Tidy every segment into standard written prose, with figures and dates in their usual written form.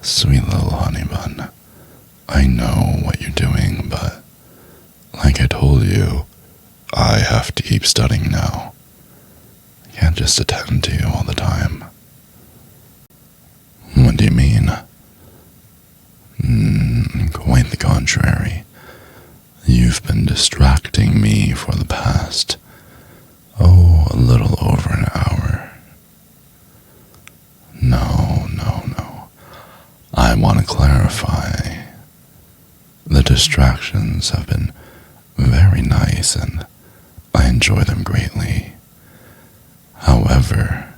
Sweet little honey bun, I know what you're doing, but like I told you, I have to keep studying now. I can't just attend to you all the time. What do you mean? Quite the contrary. You've been distracting me for the past, a little over an hour. No, no, no. I want to clarify. The distractions have been very nice and I enjoy them greatly. However,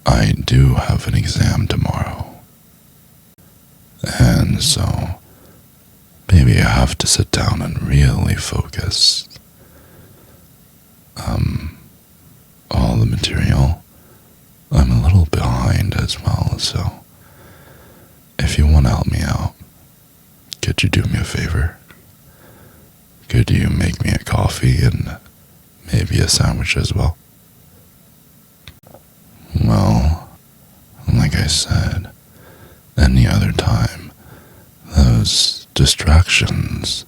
I do have an exam tomorrow. And so, maybe I have to sit down and really focus. All the material, I'm a little behind as well, so if you want to help me out, could you do me a favor? Could you make me a coffee and maybe a sandwich as well? Well, like I said, any other time, those distractions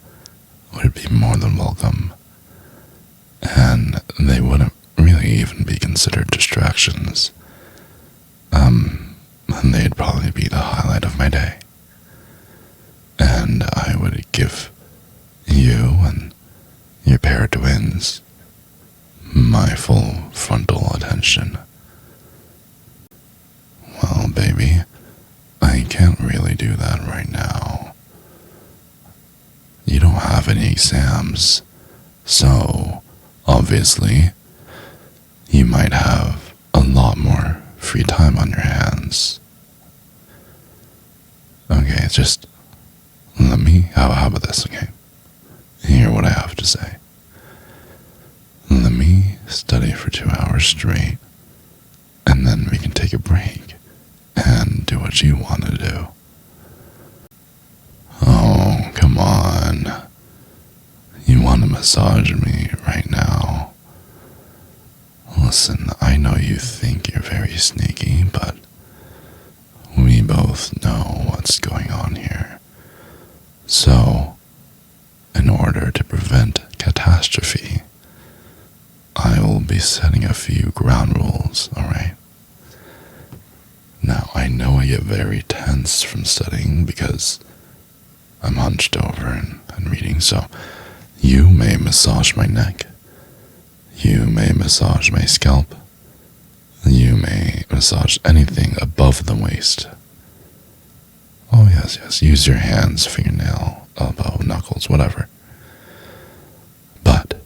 would be more than welcome. And they wouldn't really even be considered distractions. And they'd probably be the highlight of my day. And I would give you and your pair of twins my full frontal attention. Well, baby, I can't really do that right now. You don't have any exams, so obviously you might have a lot more free time on your hands. Okay, just how about this, okay? Hear what I have to say. Let me study for 2 hours straight, and then we can take a break and do what you want to do. Oh, come on. You want to massage me right now? Listen, I know you think you're very sneaky, but we both know what's going on here. So, in order to prevent catastrophe, I will be setting a few ground rules, alright? Now, I know I get very tense from studying because I'm hunched over and reading, so you may massage my neck. You may massage my scalp. You may massage anything above the waist. Oh, yes. Use your hands, fingernail, elbow, knuckles, whatever. But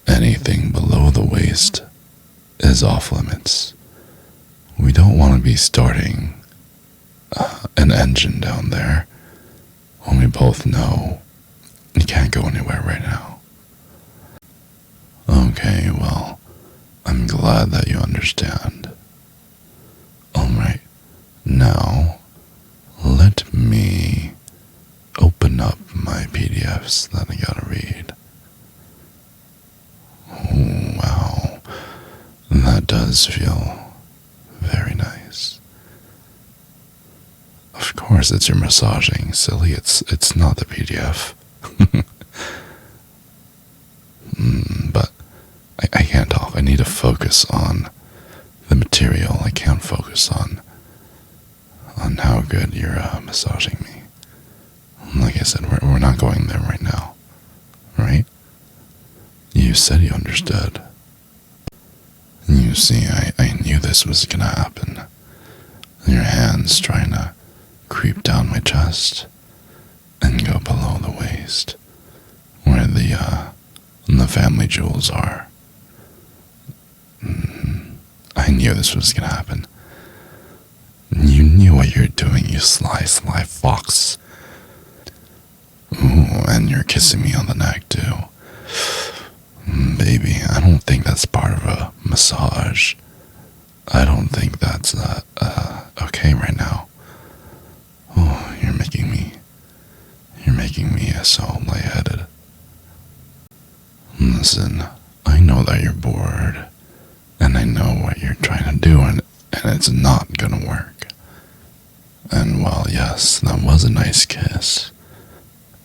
anything below the waist is off limits. We don't want to be starting an engine down there when we both know you can't go anywhere right now. Okay, well, I'm glad that you understand. Alright, now let me open up my PDFs that I gotta read. Oh, wow, that does feel very nice. Of course it's your massaging, silly, it's not the PDF. But I can't talk. I need to focus on the material. I can't focus on how good you're massaging me. Like I said, we're not going there right now, right? You said you understood. You see, I knew this was gonna happen. Your hands trying to creep down my chest and go below the waist, where the family jewels are. I knew this was gonna happen. You knew what you're doing, you sly fox. Ooh, and you're kissing me on the neck too. Baby, I don't think that's part of a massage. I don't think that's okay right now. Oh, you're making me so lightheaded. Listen, I know that you're bored, and I know what you're trying to do, and it's not gonna work. And while, yes, that was a nice kiss,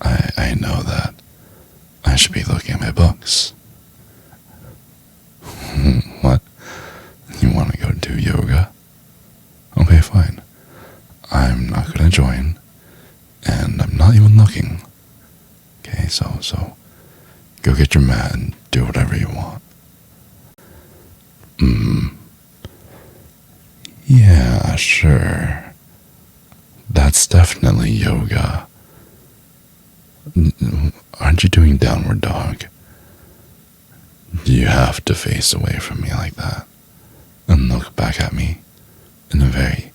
I know that I should be looking at my books. What? You want to go do yoga? Okay, fine. I'm not going to join, and I'm not even looking. Okay, so go get your mat and do whatever you want. Yeah, sure. That's definitely yoga. Aren't you doing downward dog? Do you have to face away from me like that and look back at me in a very,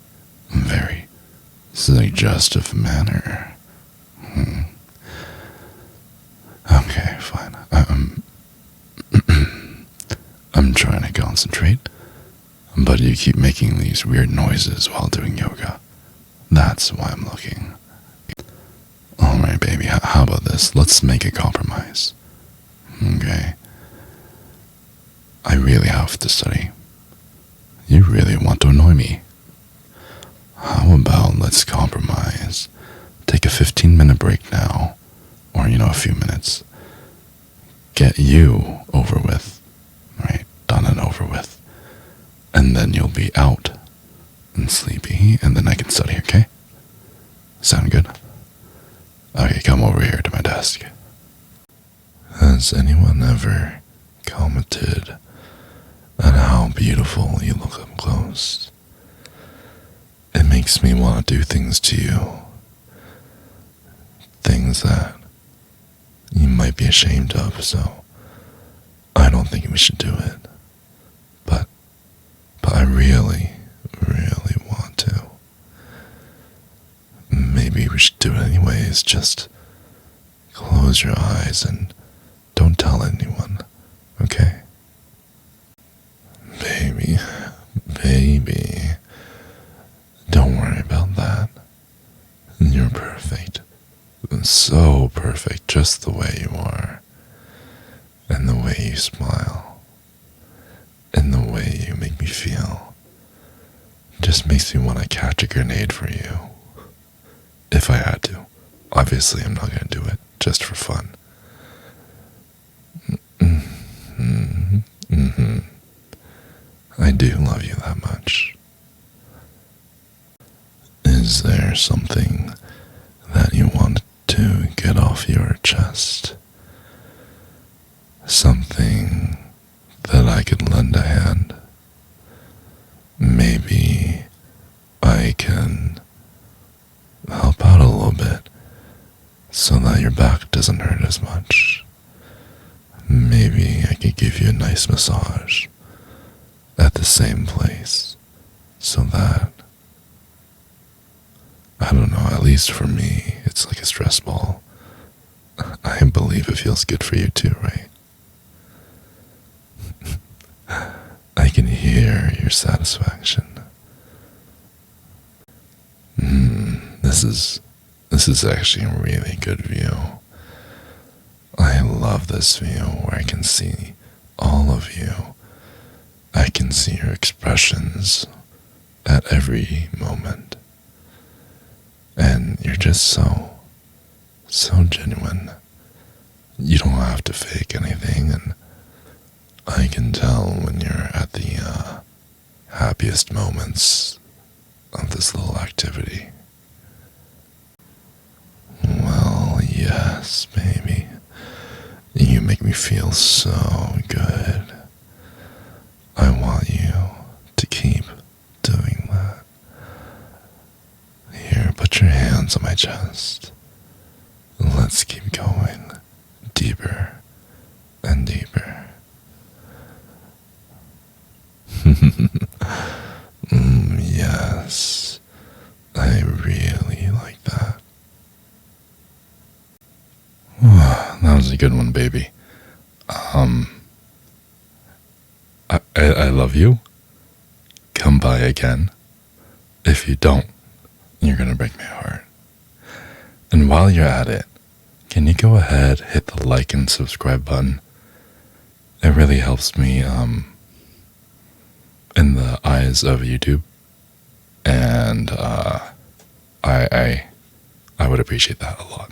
very suggestive manner? Okay, fine. I'm trying to concentrate, but you keep making these weird noises while doing yoga. That's why I'm looking. Alright, baby, how about this? Let's make a compromise. Okay. I really have to study. You really want to annoy me. How about let's compromise? Take a 15-minute break now, or, a few minutes. Get you over with, right? Done and over with. And then you'll be out and sleepy, and then I can study, okay? Sound good? Okay, come over here to my desk. Has anyone ever commented on how beautiful you look up close? It makes me want to do things to you. Things that you might be ashamed of, so I don't think we should do it. But I really, really want to. Maybe we should do it anyways. Just close your eyes and don't tell anyone, okay? Baby, don't worry about that. You're perfect. So perfect, just the way you are. And the way you smile. And the way you make me feel. Just makes me want to catch a grenade for you. If I had to. Obviously, I'm not going to do it, just for fun. I do love you that much. Is there something that you want to get off your chest? Something that I could lend a hand? Maybe I can help out a little bit so that your back doesn't hurt as much. Maybe I could give you a nice massage at the same place so that, I don't know, at least for me, it's like a stress ball. I believe it feels good for you too, right? I can hear your satisfaction. This is actually a really good view. I love this view where I can see all of you. I can see your expressions at every moment. And you're just so genuine. You don't have to fake anything, and I can tell when you're at the happiest moments of this little activity. Well, yes, baby. You make me feel so good. I want you to keep doing that. Here, put your hands on my chest. Let's keep going deeper and deeper. Yes, I really like that. That was a good one, baby. I love you. Come by again. If you don't, you're gonna break my heart. And while you're at it, can you go ahead, hit the like and subscribe button? It really helps me in the eyes of YouTube. And I would appreciate that a lot.